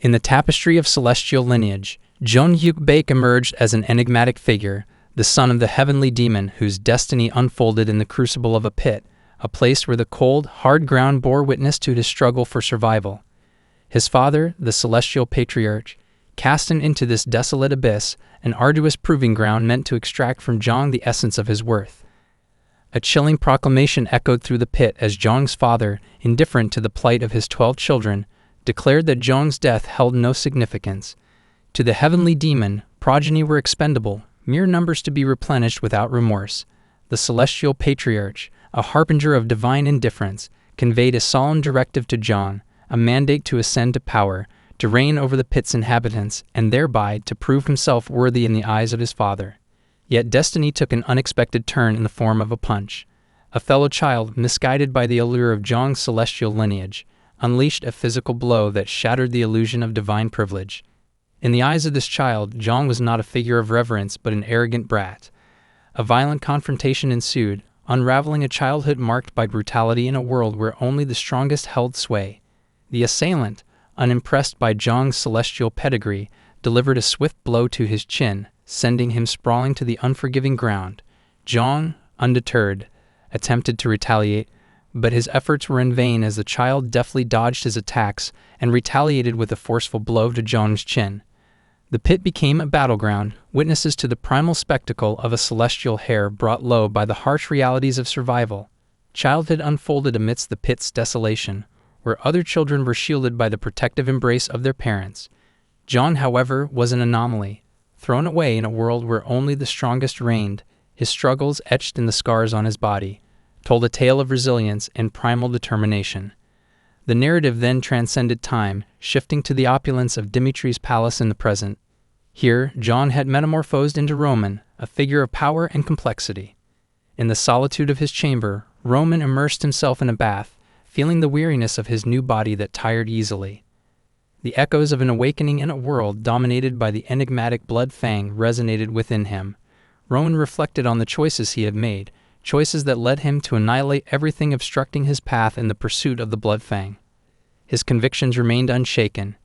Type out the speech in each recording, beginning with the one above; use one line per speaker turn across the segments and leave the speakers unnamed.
In the tapestry of celestial lineage, Joong-Hyuk Baek emerged as an enigmatic figure, the son of the Heavenly Demon whose destiny unfolded in the crucible of a pit, a place where the cold, hard ground bore witness to his struggle for survival. His father, the celestial patriarch, cast him into this desolate abyss, an arduous proving ground meant to extract from Jong the essence of his worth. A chilling proclamation echoed through the pit as Jong's father, indifferent to the plight of his 12 children, declared that Jong's death held no significance. To the Heavenly Demon, progeny were expendable, mere numbers to be replenished without remorse. The celestial patriarch, a harbinger of divine indifference, conveyed a solemn directive to Jong, a mandate to ascend to power, to reign over the pit's inhabitants, and thereby to prove himself worthy in the eyes of his father. Yet destiny took an unexpected turn in the form of a punch. A fellow child, misguided by the allure of Jong's celestial lineage, unleashed a physical blow that shattered the illusion of divine privilege. In the eyes of this child, Jong was not a figure of reverence but an arrogant brat. A violent confrontation ensued, unraveling a childhood marked by brutality in a world where only the strongest held sway. The assailant, unimpressed by Jong's celestial pedigree, delivered a swift blow to his chin, sending him sprawling to the unforgiving ground. Jong, undeterred, attempted to retaliate, but his efforts were in vain as the child deftly dodged his attacks and retaliated with a forceful blow to Jong's chin. The pit became a battleground, witnesses to the primal spectacle of a celestial hare brought low by the harsh realities of survival. Childhood unfolded amidst the pit's desolation, where other children were shielded by the protective embrace of their parents. Jong, however, was an anomaly. Thrown away in a world where only the strongest reigned, his struggles, etched in the scars on his body, told a tale of resilience and primal determination. The narrative then transcended time, shifting to the opulence of Dimitry's palace in the present. Here, Jong had metamorphosed into Roman, a figure of power and complexity. In the solitude of his chamber, Roman immersed himself in a bath, feeling the weariness of his new body that tired easily. The echoes of an awakening in a world dominated by the enigmatic blood fang resonated within him. Roman reflected on the choices he had made, choices that led him to annihilate everything obstructing his path in the pursuit of the blood fang. His convictions remained unshaken.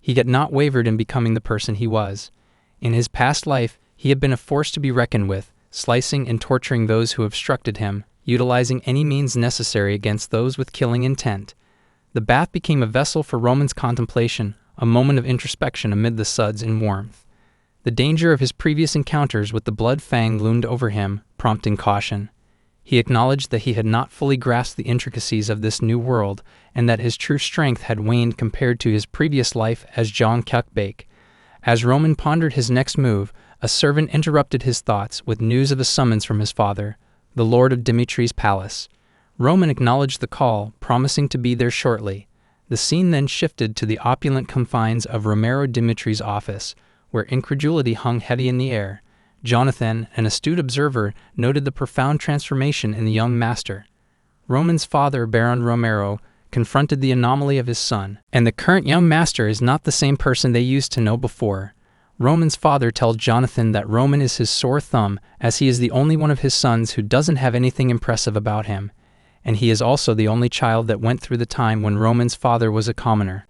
He had not wavered in becoming the person he was. In his past life, he had been a force to be reckoned with, slicing and torturing those who obstructed him, utilizing any means necessary against those with killing intent. The bath became a vessel for Roman's contemplation, a moment of introspection amid the suds and warmth. The danger of his previous encounters with the blood fang loomed over him, prompting caution. He acknowledged that he had not fully grasped the intricacies of this new world, and that his true strength had waned compared to his previous life as Joong-Hyuk Baek. As Roman pondered his next move, a servant interrupted his thoughts with news of a summons from his father, the lord of Dimitry's palace. Roman acknowledged the call, promising to be there shortly. The scene then shifted to the opulent confines of Roman Dimitry's office, where incredulity hung heavy in the air. Jonathan, an astute observer, noted the profound transformation in the young master. Roman's father, Baron Romero, confronted the anomaly of his son, and the current young master is not the same person they used to know before. Roman's father tells Jonathan that Roman is his sore thumb, as he is the only one of his sons who doesn't have anything impressive about him, and he is also the only child that went through the time when Roman's father was a commoner.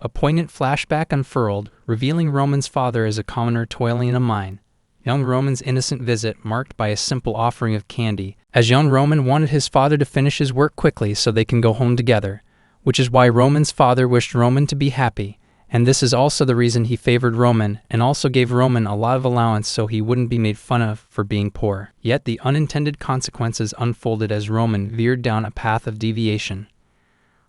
A poignant flashback unfurled, revealing Roman's father as a commoner toiling in a mine. Young Roman's innocent visit marked by a simple offering of candy, as young Roman wanted his father to finish his work quickly so they can go home together, which is why Roman's father wished Roman to be happy, and this is also the reason he favored Roman and also gave Roman a lot of allowance so he wouldn't be made fun of for being poor. Yet the unintended consequences unfolded as Roman veered down a path of deviation.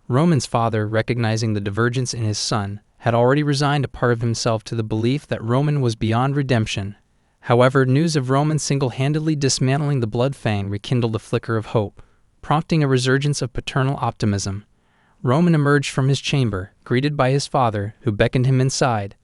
Roman's father, recognizing the divergence in his son, had already resigned a part of himself to the belief that Roman was beyond redemption. However, news of Roman single-handedly dismantling the blood fang rekindled a flicker of hope, prompting a resurgence of paternal optimism. Roman emerged from his chamber, greeted by his father, who beckoned him inside.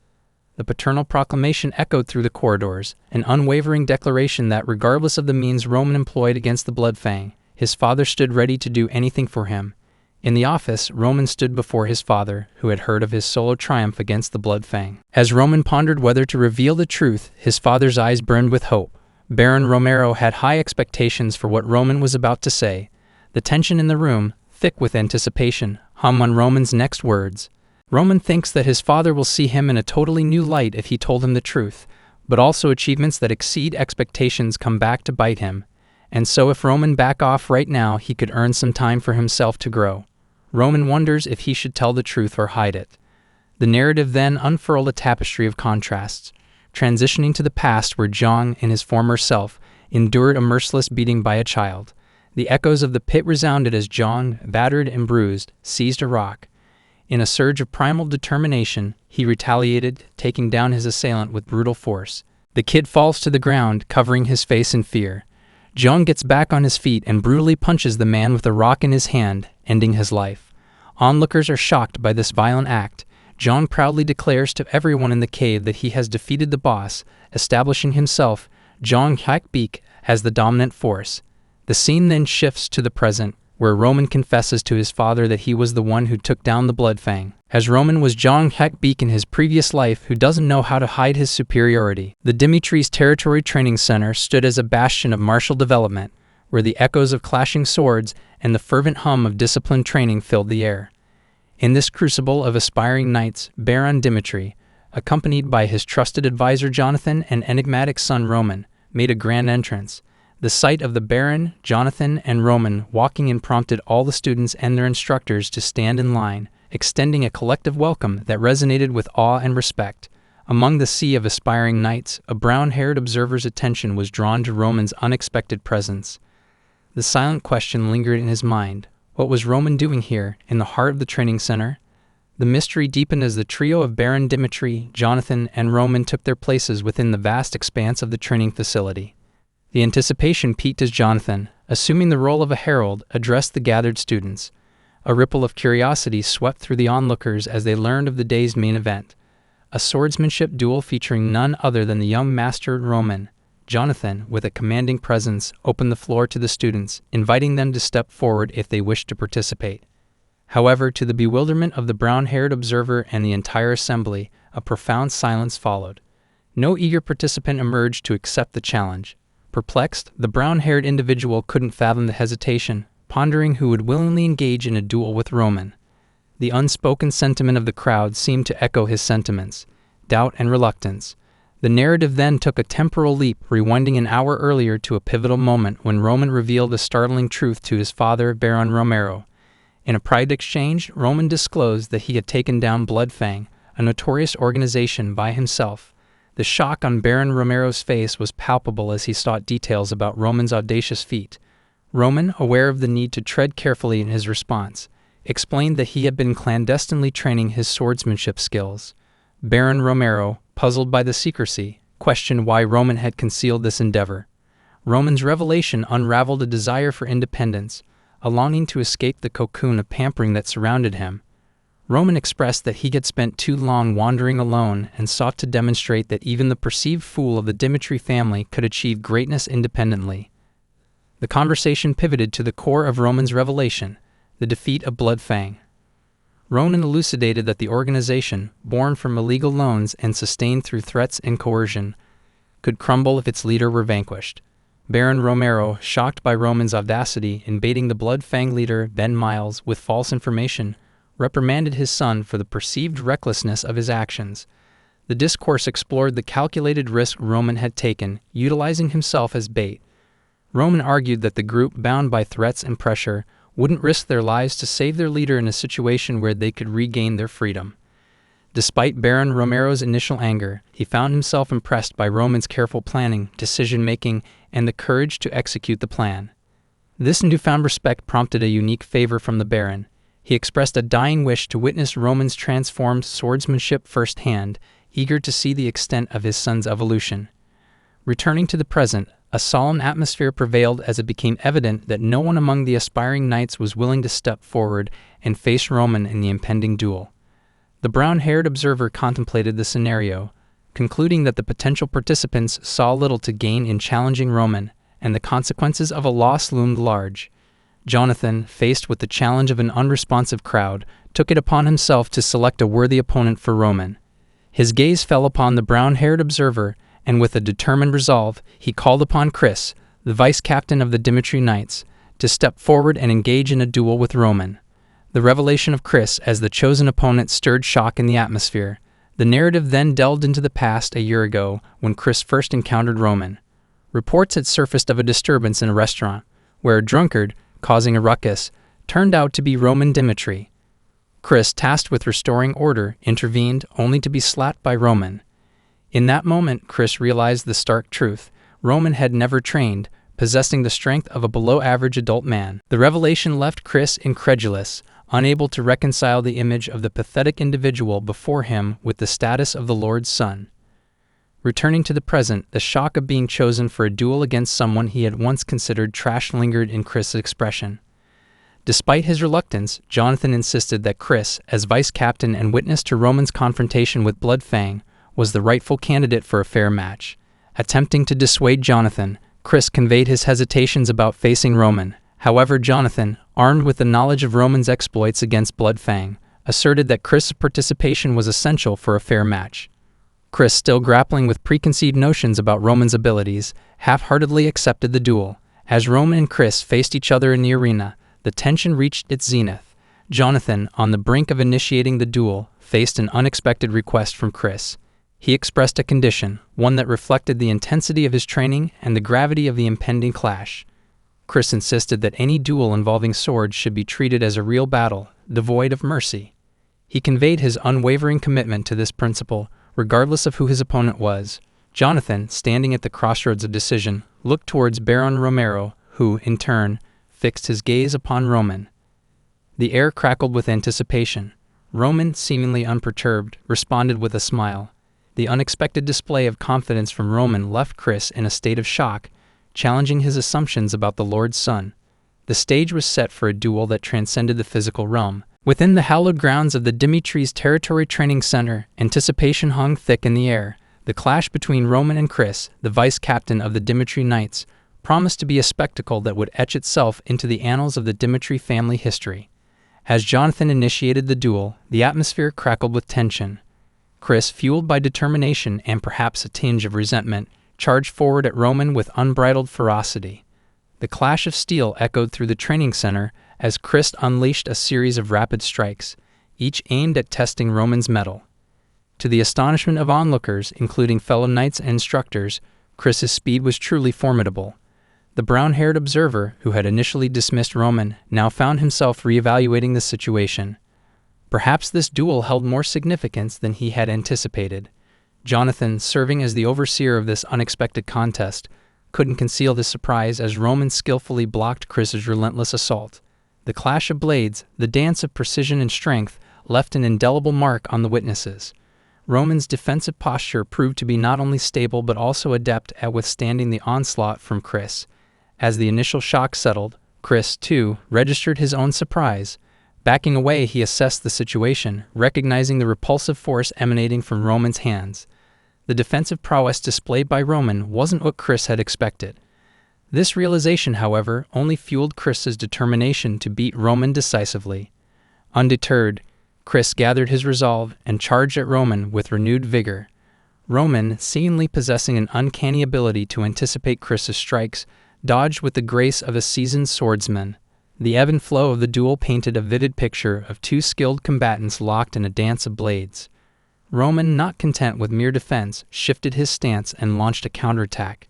The paternal proclamation echoed through the corridors, an unwavering declaration that regardless of the means Roman employed against the blood fang, his father stood ready to do anything for him. In the office, Roman stood before his father, who had heard of his solo triumph against the blood fang. As Roman pondered whether to reveal the truth, his father's eyes burned with hope. Baron Romero had high expectations for what Roman was about to say. The tension in the room, thick with anticipation, hung on Roman's next words. Roman thinks that his father will see him in a totally new light if he told him the truth, but also achievements that exceed expectations come back to bite him. And so if Roman back off right now, he could earn some time for himself to grow. Roman wonders if he should tell the truth or hide it. The narrative then unfurled a tapestry of contrasts, transitioning to the past where Jong, in his former self, endured a merciless beating by a child. The echoes of the pit resounded as Jong, battered and bruised, seized a rock. In a surge of primal determination, he retaliated, taking down his assailant with brutal force. The kid falls to the ground, covering his face in fear. Jong gets back on his feet and brutally punches the man with a rock in his hand, ending his life. Onlookers are shocked by this violent act. Jong proudly declares to everyone in the cave that he has defeated the boss, establishing himself, Joong-Hyuk, as the dominant force. The scene then shifts to the present, where Roman confesses to his father that he was the one who took down the Bloodfang, as Roman was Joong-Hyuk in his previous life who doesn't know how to hide his superiority. The Dimitry's Territory Training Center stood as a bastion of martial development, where the echoes of clashing swords and the fervent hum of disciplined training filled the air. In this crucible of aspiring knights, Roman Dimitry, accompanied by his trusted advisor Jonathan and enigmatic son Roman, made a grand entrance. The sight of the Baron, Jonathan, and Roman walking in prompted all the students and their instructors to stand in line, extending a collective welcome that resonated with awe and respect. Among the sea of aspiring knights, a brown-haired observer's attention was drawn to Roman's unexpected presence. The silent question lingered in his mind. What was Roman doing here, in the heart of the training center? The mystery deepened as the trio of Baron Dimitry, Jonathan, and Roman took their places within the vast expanse of the training facility. The anticipation peaked as Jonathan, assuming the role of a herald, addressed the gathered students. A ripple of curiosity swept through the onlookers as they learned of the day's main event. A swordsmanship duel featuring none other than the young master Roman. Jonathan, with a commanding presence, opened the floor to the students, inviting them to step forward if they wished to participate. However, to the bewilderment of the brown-haired observer and the entire assembly, a profound silence followed. No eager participant emerged to accept the challenge. Perplexed, the brown-haired individual couldn't fathom the hesitation, pondering who would willingly engage in a duel with Roman. The unspoken sentiment of the crowd seemed to echo his sentiments, doubt and reluctance. The narrative then took a temporal leap, rewinding an hour earlier to a pivotal moment when Roman revealed a startling truth to his father, Baron Romero. In a private exchange, Roman disclosed that he had taken down Bloodfang, a notorious organization, by himself. The shock on Baron Romero's face was palpable as he sought details about Roman's audacious feat. Roman, aware of the need to tread carefully in his response, explained that he had been clandestinely training his swordsmanship skills. Baron Romero, puzzled by the secrecy, questioned why Roman had concealed this endeavor. Roman's revelation unraveled a desire for independence, a longing to escape the cocoon of pampering that surrounded him. Roman expressed that he had spent too long wandering alone and sought to demonstrate that even the perceived fool of the Dimitry family could achieve greatness independently. The conversation pivoted to the core of Roman's revelation, the defeat of Bloodfang. Roman elucidated that the organization, born from illegal loans and sustained through threats and coercion, could crumble if its leader were vanquished. Baron Romero, shocked by Roman's audacity in baiting the Bloodfang leader, Ben Miles, with false information, reprimanded his son for the perceived recklessness of his actions. The discourse explored the calculated risk Roman had taken, utilizing himself as bait. Roman argued that the group, bound by threats and pressure, wouldn't risk their lives to save their leader in a situation where they could regain their freedom. Despite Baron Romero's initial anger, he found himself impressed by Roman's careful planning, decision-making, and the courage to execute the plan. This newfound respect prompted a unique favor from the Baron. He expressed a dying wish to witness Roman's transformed swordsmanship firsthand, eager to see the extent of his son's evolution. Returning to the present, a solemn atmosphere prevailed as it became evident that no one among the aspiring knights was willing to step forward and face Roman in the impending duel. The brown-haired observer contemplated the scenario, concluding that the potential participants saw little to gain in challenging Roman, and the consequences of a loss loomed large. Jonathan, faced with the challenge of an unresponsive crowd, took it upon himself to select a worthy opponent for Roman. His gaze fell upon the brown-haired observer, and with a determined resolve, he called upon Chris, the vice-captain of the Dimitry Knights, to step forward and engage in a duel with Roman. The revelation of Chris as the chosen opponent stirred shock in the atmosphere. The narrative then delved into the past a year ago when Chris first encountered Roman. Reports had surfaced of a disturbance in a restaurant, where a drunkard, causing a ruckus, turned out to be Roman Dimitry. Chris, tasked with restoring order, intervened only to be slapped by Roman. In that moment, Chris realized the stark truth. Roman had never trained, possessing the strength of a below-average adult man. The revelation left Chris incredulous, unable to reconcile the image of the pathetic individual before him with the status of the Lord's son. Returning to the present, the shock of being chosen for a duel against someone he had once considered trash lingered in Chris' expression. Despite his reluctance, Jonathan insisted that Chris, as vice captain and witness to Roman's confrontation with Blood Fang, was the rightful candidate for a fair match. Attempting to dissuade Jonathan, Chris conveyed his hesitations about facing Roman. However, Jonathan, armed with the knowledge of Roman's exploits against Blood Fang, asserted that Chris' participation was essential for a fair match. Chris, still grappling with preconceived notions about Roman's abilities, half-heartedly accepted the duel. As Roman and Chris faced each other in the arena, the tension reached its zenith. Jonathan, on the brink of initiating the duel, faced an unexpected request from Chris. He expressed a condition, one that reflected the intensity of his training and the gravity of the impending clash. Chris insisted that any duel involving swords should be treated as a real battle, devoid of mercy. He conveyed his unwavering commitment to this principle, regardless of who his opponent was. Jonathan, standing at the crossroads of decision, looked towards Baron Romero, who, in turn, fixed his gaze upon Roman. The air crackled with anticipation. Roman, seemingly unperturbed, responded with a smile. The unexpected display of confidence from Roman left Chris in a state of shock, challenging his assumptions about the Lord's son. The stage was set for a duel that transcended the physical realm. Within the hallowed grounds of the Dimitry's Territory Training Center, anticipation hung thick in the air. The clash between Roman and Chris, the vice-captain of the Dimitry Knights, promised to be a spectacle that would etch itself into the annals of the Dimitry family history. As Jonathan initiated the duel, the atmosphere crackled with tension. Chris, fueled by determination and perhaps a tinge of resentment, charged forward at Roman with unbridled ferocity. The clash of steel echoed through the training center as Chris unleashed a series of rapid strikes, each aimed at testing Roman's mettle. To the astonishment of onlookers, including fellow knights and instructors, Chris's speed was truly formidable. The brown-haired observer, who had initially dismissed Roman, now found himself reevaluating the situation. Perhaps this duel held more significance than he had anticipated. Jonathan, serving as the overseer of this unexpected contest, couldn't conceal his surprise as Roman skillfully blocked Chris's relentless assault. The clash of blades, the dance of precision and strength, left an indelible mark on the witnesses. Roman's defensive posture proved to be not only stable but also adept at withstanding the onslaught from Chris. As the initial shock settled, Chris, too, registered his own surprise. Backing away, he assessed the situation, recognizing the repulsive force emanating from Roman's hands. The defensive prowess displayed by Roman wasn't what Chris had expected. This realization, however, only fueled Chris's determination to beat Roman decisively. Undeterred, Chris gathered his resolve and charged at Roman with renewed vigor. Roman, seemingly possessing an uncanny ability to anticipate Chris's strikes, dodged with the grace of a seasoned swordsman. The ebb and flow of the duel painted a vivid picture of two skilled combatants locked in a dance of blades. Roman, not content with mere defense, shifted his stance and launched a counterattack.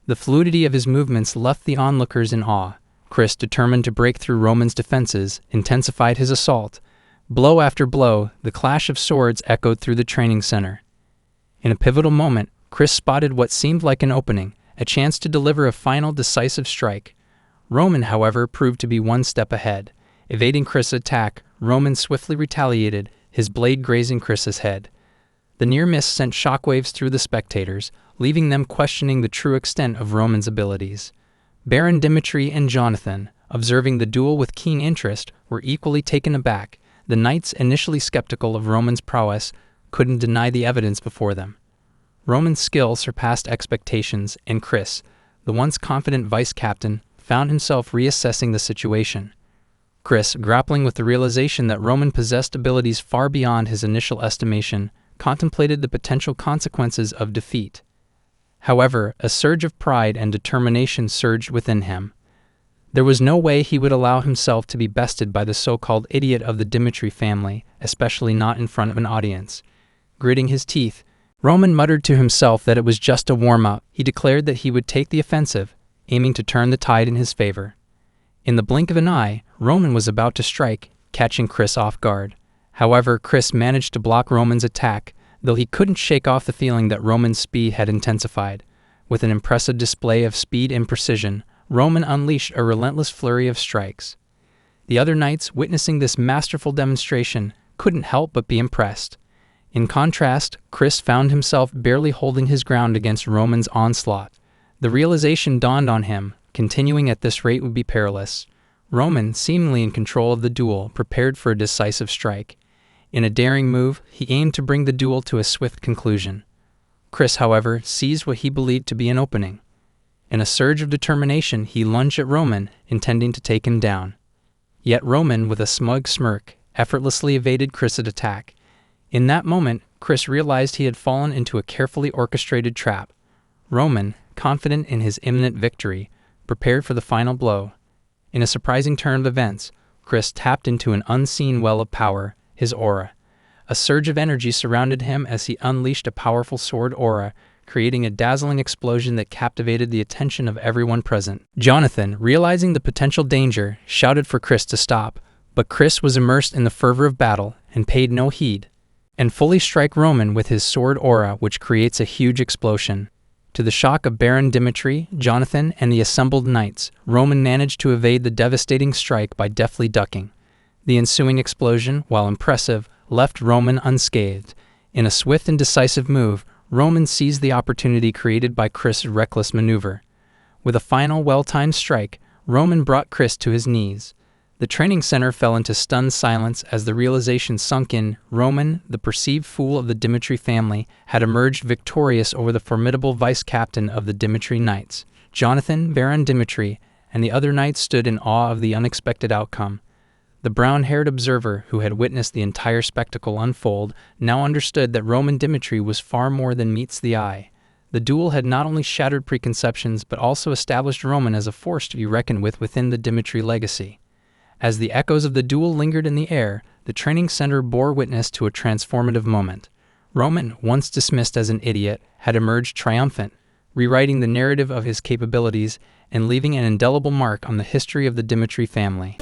The fluidity of his movements left the onlookers in awe. Chris, determined to break through Roman's defenses, intensified his assault. Blow after blow, the clash of swords echoed through the training center. In a pivotal moment, Chris spotted what seemed like an opening, a chance to deliver a final decisive strike. Roman, however, proved to be one step ahead. Evading Chris' attack, Roman swiftly retaliated, his blade grazing Chris's head. The near miss sent shockwaves through the spectators, leaving them questioning the true extent of Roman's abilities. Baron Dimitry and Jonathan, observing the duel with keen interest, were equally taken aback. The knights, initially skeptical of Roman's prowess, couldn't deny the evidence before them. Roman's skill surpassed expectations, and Chris, the once confident vice-captain, found himself reassessing the situation. Chris, grappling with the realization that Roman possessed abilities far beyond his initial estimation, contemplated the potential consequences of defeat. However, a surge of pride and determination surged within him. There was no way he would allow himself to be bested by the so-called idiot of the Dimitry family, especially not in front of an audience. Gritting his teeth, Roman muttered to himself that it was just a warm-up. He declared that he would take the offensive, aiming to turn the tide in his favor. In the blink of an eye, Roman was about to strike, catching Chris off guard. However, Chris managed to block Roman's attack, though he couldn't shake off the feeling that Roman's speed had intensified. With an impressive display of speed and precision, Roman unleashed a relentless flurry of strikes. The other knights, witnessing this masterful demonstration, couldn't help but be impressed. In contrast, Chris found himself barely holding his ground against Roman's onslaught. The realization dawned on him, continuing at this rate would be perilous. Roman, seemingly in control of the duel, prepared for a decisive strike. In a daring move, he aimed to bring the duel to a swift conclusion. Chris, however, seized what he believed to be an opening. In a surge of determination, he lunged at Roman, intending to take him down. Yet Roman, with a smug smirk, effortlessly evaded Chris's attack. In that moment, Chris realized he had fallen into a carefully orchestrated trap. Roman, confident in his imminent victory, prepared for the final blow. In a surprising turn of events, Chris tapped into an unseen well of power, his aura. A surge of energy surrounded him as he unleashed a powerful sword aura, creating a dazzling explosion that captivated the attention of everyone present. Jonathan, realizing the potential danger, shouted for Chris to stop, but Chris was immersed in the fervor of battle and paid no heed, and fully strike Roman with his sword aura, which creates a huge explosion. To the shock of Baron Dimitry, Jonathan, and the assembled knights, Roman managed to evade the devastating strike by deftly ducking. The ensuing explosion, while impressive, left Roman unscathed. In a swift and decisive move, Roman seized the opportunity created by Chris' reckless maneuver. With a final well-timed strike, Roman brought Chris to his knees. The training center fell into stunned silence as the realization sunk in. Roman, the perceived fool of the Dimitry family, had emerged victorious over the formidable vice-captain of the Dimitry Knights. Jonathan, Baron Dimitry, and the other knights stood in awe of the unexpected outcome. The brown-haired observer, who had witnessed the entire spectacle unfold, now understood that Roman Dimitry was far more than meets the eye. The duel had not only shattered preconceptions, but also established Roman as a force to be reckoned with within the Dimitry legacy. As the echoes of the duel lingered in the air, the training center bore witness to a transformative moment. Roman, once dismissed as an idiot, had emerged triumphant, rewriting the narrative of his capabilities and leaving an indelible mark on the history of the Dimitry family.